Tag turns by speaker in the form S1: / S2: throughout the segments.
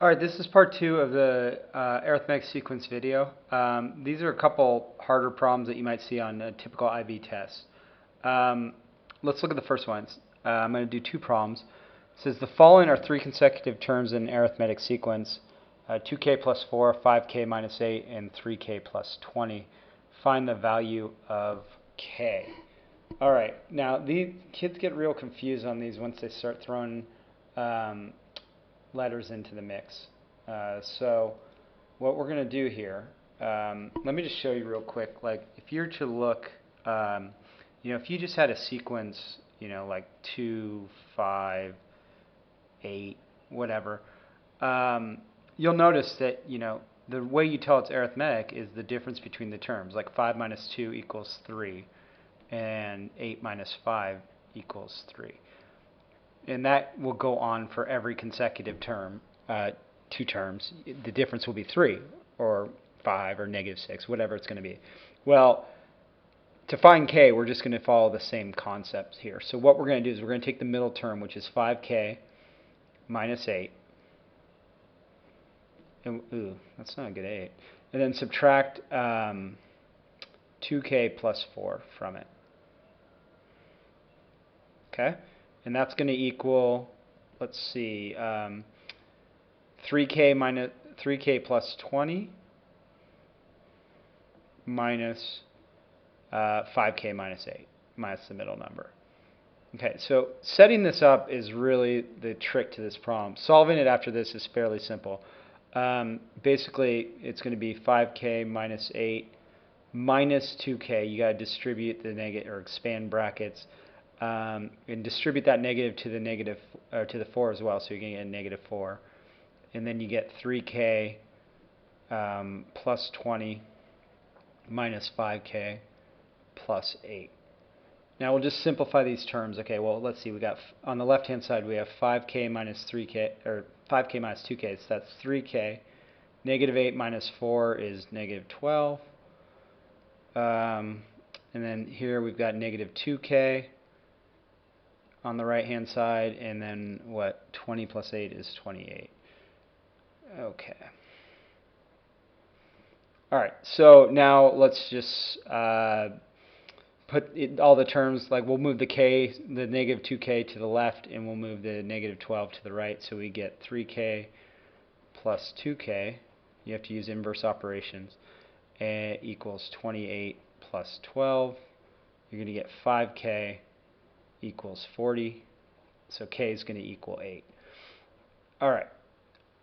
S1: All right, this is part two of the arithmetic sequence video. These are a couple harder problems that you might see on a typical IB test. Let's look at the first ones. I'm going to do two problems. It says the following are three consecutive terms in an arithmetic sequence: 2k plus 4, 5k minus 8, and 3k plus 20. Find the value of k. All right, now these kids get real confused on these once they start throwing letters into the mix. So what we're going to do here, let me just show you real quick. Like if you're to look, if you just had a sequence, like 2, 5, 8, whatever, you'll notice that, the way you tell it's arithmetic is the difference between the terms. Like 5 minus 2 equals 3, and 8 minus 5 equals 3. And that will go on for every consecutive term, two terms. The difference will be 3 or 5 or negative 6, whatever it's going to be. Well, to find k, we're just going to follow the same concept here. So what we're going to do is we're going to take the middle term, which is 5k minus 8. And, that's not a good 8. And then subtract 2k plus 4 from it. Okay? And that's going to equal, let's see, 3k plus 20 minus 5k minus 8, minus the middle number. Okay, so setting this up is really the trick to this problem. Solving it after this is fairly simple. Basically, it's going to be 5k minus 8 minus 2k. You got to distribute the negative, or expand brackets. And distribute that negative to the negative, or to the 4 as well, so you're going to get a negative 4. And then you get 3k plus 20 minus 5k plus 8. Now we'll just simplify these terms. Okay, well, let's see. We got on the left-hand side we have 5k minus 3k, or 5k minus 2k, so that's 3k. Negative 8 minus 4 is negative 12. And then here we've got negative 2k on the right hand side, and then what, 20 plus 8 is 28. Okay. Alright, so now let's just put all the terms, like we'll move the negative 2k to the left, and we'll move the negative 12 to the right, so we get 3k plus 2k. You have to use inverse operations, equals 28 plus 12. You're going to get 5k equals 40, so k is going to equal 8. Alright,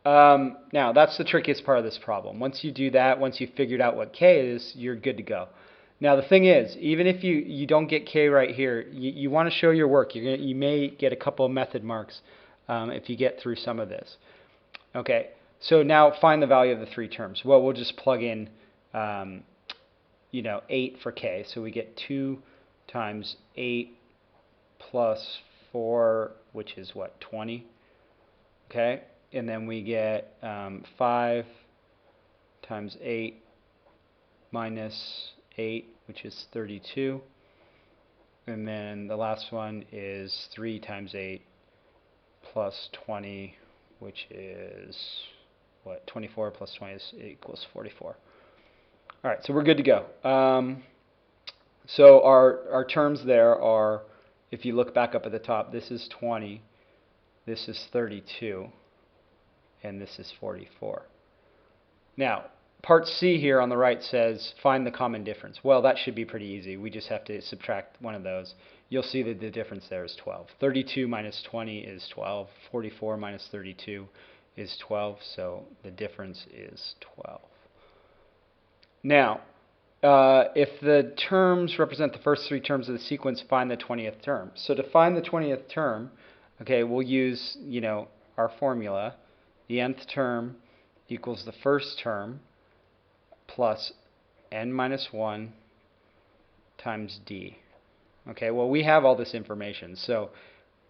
S1: now that's the trickiest part of this problem. Once you do that, once you've figured out what k is, you're good to go. Now the thing is, even if you don't get k right here, you want to show your work. You may get a couple of method marks if you get through some of this. Okay, so now find the value of the three terms. Well, we'll just plug in 8 for k, so we get 2 times 8 plus 4, which is what, 20? Okay, and then we get 5 times 8 minus 8, which is 32. And then the last one is 3 times 8 plus 20, which is what, 24 plus 20 equals 44. All right, so we're good to go. So our terms there are, if you look back up at the top, this is 20, this is 32, and this is 44. Now, part C here on the right says, find the common difference. Well, that should be pretty easy. We just have to subtract one of those. You'll see that the difference there is 12. 32 minus 20 is 12. 44 minus 32 is 12, so the difference is 12. Now, if the terms represent the first three terms of the sequence, find the 20th term. So to find the 20th term, okay, we'll use, our formula. The nth term equals the first term plus n minus 1 times d. Okay, well, we have all this information. So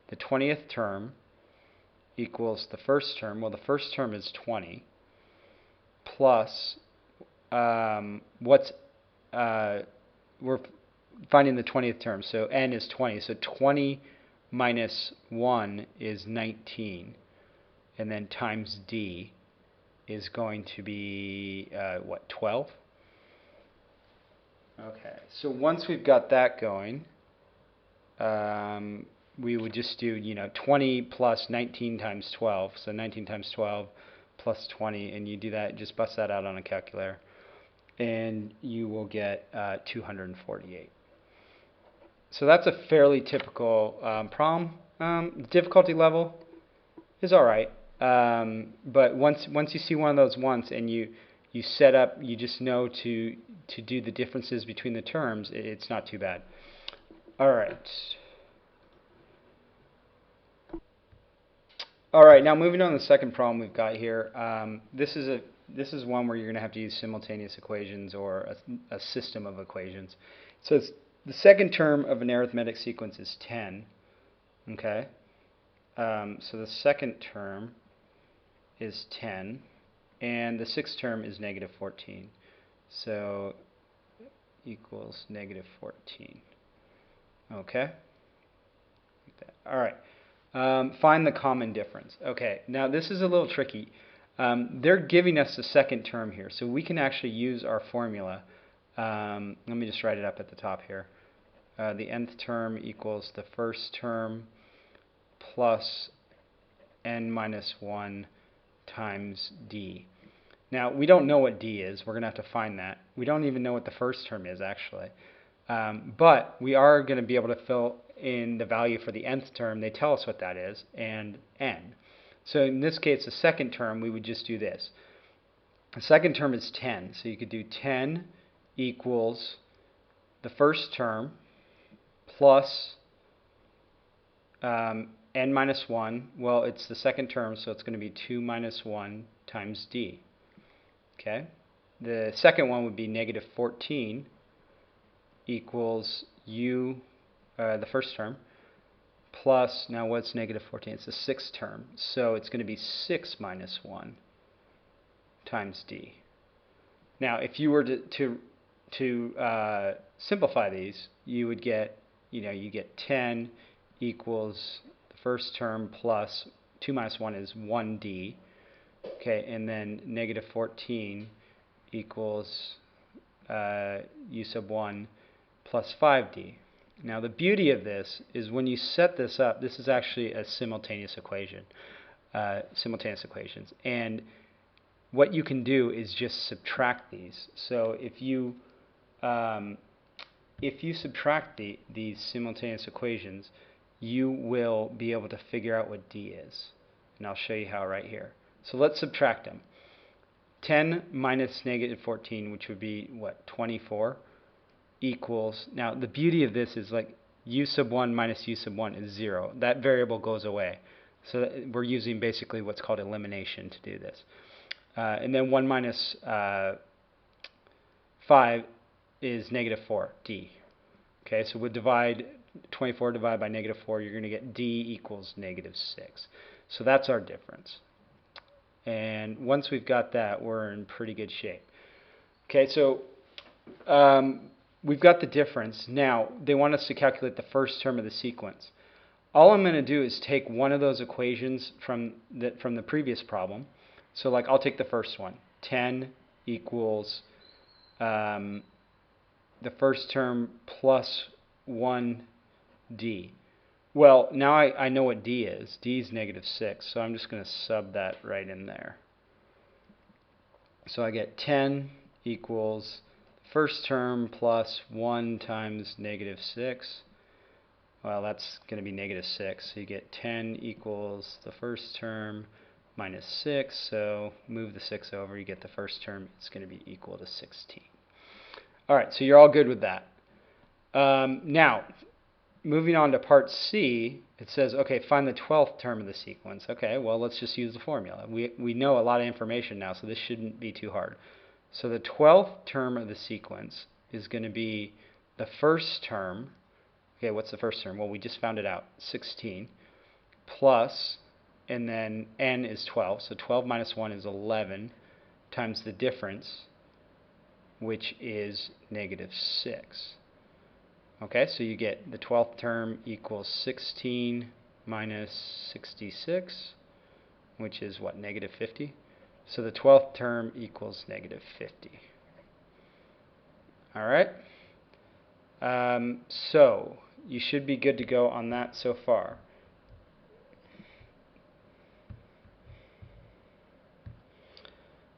S1: the 20th term equals the first term. Well, the first term is 20 plus we're finding the 20th term, so n is 20. So 20 minus 1 is 19, and then times d, is going to be, what, 12? Okay, so once we've got that going, we would just do, 20 plus 19 times 12. So 19 times 12 plus 20, and you do that, just bust that out on a calculator, and you will get 248. So that's a fairly typical problem. Difficulty level is all right, but once you see one of those once, and you set up, you just know to do the differences between the terms, it's not too bad. All right. All right, now moving on to the second problem we've got here. This is one where you're going to have to use simultaneous equations or a system of equations. So it's, the second term of an arithmetic sequence is 10. Okay. So the second term is 10, and the sixth term is negative 14. So equals negative 14. Okay. Like that. All right. Find the common difference. Okay, now this is a little tricky. They're giving us the second term here, so we can actually use our formula. Let me just write it up at the top here. The nth term equals the first term plus n minus 1 times d. Now, we don't know what d is. We're going to have to find that. We don't even know what the first term is, actually. But we are going to be able to fill in the value for the nth term. They tell us what that is, and n. So in this case, the second term, we would just do this. The second term is 10, so you could do 10 equals the first term plus n minus 1. Well, it's the second term, so it's going to be 2 minus 1 times d. Okay. The second one would be negative 14 equals the first term, plus, now what's negative 14? It's the sixth term, so it's going to be 6 minus 1 times d. Now, if you were to simplify these, you would get, you get 10 equals the first term plus 2 minus 1 is 1d. Okay, and then negative 14 equals u sub 1 plus 5d. Now the beauty of this is when you set this up, this is actually a simultaneous equation, simultaneous equations, and what you can do is just subtract these. So if you subtract these simultaneous equations, you will be able to figure out what d is, and I'll show you how right here. So let's subtract them. 10 minus negative 14, which would be what, 24, equals, now the beauty of this is like u sub 1 minus u sub 1 is 0. That variable goes away. So we're using basically what's called elimination to do this. And then 1 minus 5 is negative 4, d. Okay, so we'll divide 24 divided by negative 4, you're going to get d equals negative 6. So that's our difference. And once we've got that, we're in pretty good shape. Okay, so we've got the difference. Now, they want us to calculate the first term of the sequence. All I'm going to do is take one of those equations from the previous problem. So, like, I'll take the first one. 10 equals the first term plus 1d. Well, now I know what d is. d is negative 6, so I'm just going to sub that right in there. So I get 10 equals first term plus 1 times negative 6. Well, that's going to be negative 6. So you get 10 equals the first term minus 6. So move the 6 over, you get the first term. It's going to be equal to 16. All right, so you're all good with that. Now, moving on to part C, it says, okay, find the 12th term of the sequence. Okay, well, let's just use the formula. We know a lot of information now, so this shouldn't be too hard. So the 12th term of the sequence is going to be the first term. Okay, what's the first term? Well, we just found it out, 16, plus, and then n is 12. So 12 minus 1 is 11 times the difference, which is negative 6. Okay, so you get the 12th term equals 16 minus 66, which is what, negative 50? So the 12th term equals negative 50. All right. So you should be good to go on that so far.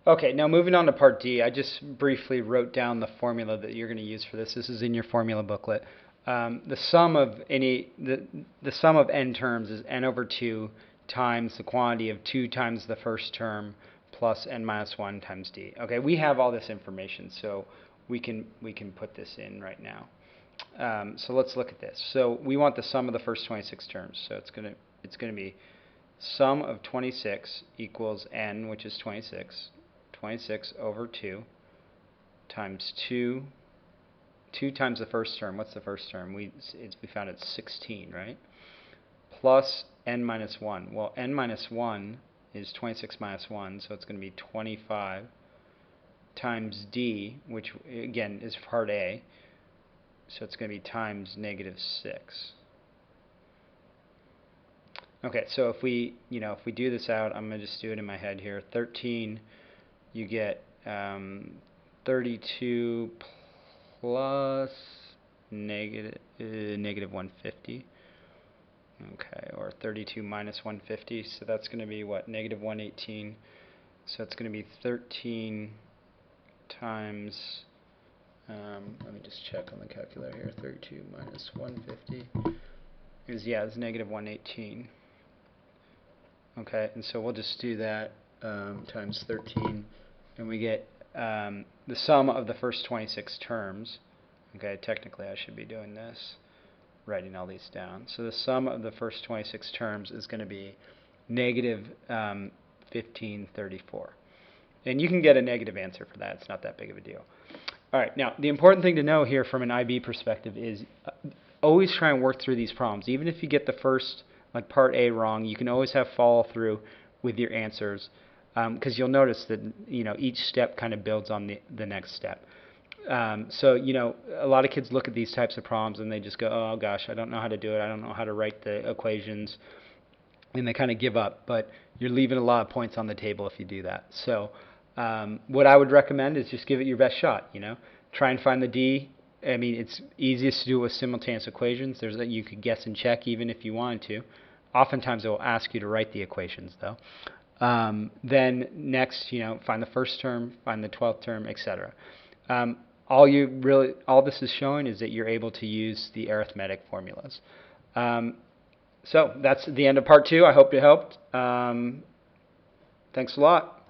S1: Okay, now moving on to part D, I just briefly wrote down the formula that you're going to use for this. This is in your formula booklet. The sum of the sum of n terms is n over 2 times the quantity of 2 times the first term plus n minus 1 times d. Okay, we have all this information, so we can put this in right now. So let's look at this. So we want the sum of the first 26 terms. So it's going to be sum of 26 equals n, which is 26. 26 over 2 times 2 times the first term. What's the first term? We found it's 16, right? Plus n minus 1. Well, n minus 1 is 26 minus 1, so it's going to be 25 times d, which again is part A, so it's going to be times negative 6. Okay, so if we do this out, I'm going to just do it in my head here. 13, you get 32 plus negative 150. Okay, or 32 minus 150, so that's going to be what? Negative 118. So it's going to be 13 times, let me just check on the calculator here. 32 minus 150 is, yeah, it's negative 118. Okay, and so we'll just do that times 13, and we get the sum of the first 26 terms. Okay, technically I should be doing this, writing all these down. So the sum of the first 26 terms is going to be negative 1534. And you can get a negative answer for that. It's not that big of a deal. All right, now the important thing to know here from an IB perspective is always try and work through these problems. Even if you get the first, like part A, wrong, you can always have follow through with your answers, because you'll notice that each step kind of builds on the next step. So a lot of kids look at these types of problems and they just go, oh gosh, I don't know how to do it. I don't know how to write the equations, and they kind of give up. But you're leaving a lot of points on the table if you do that. So what I would recommend is just give it your best shot. Try and find the D. I mean, it's easiest to do it with simultaneous equations. You could guess and check even if you wanted to. Oftentimes it will ask you to write the equations though. Then next, find the first term, find the 12th term, etc. All this is showing is that you're able to use the arithmetic formulas. So that's the end of part 2. I hope it helped. Thanks a lot.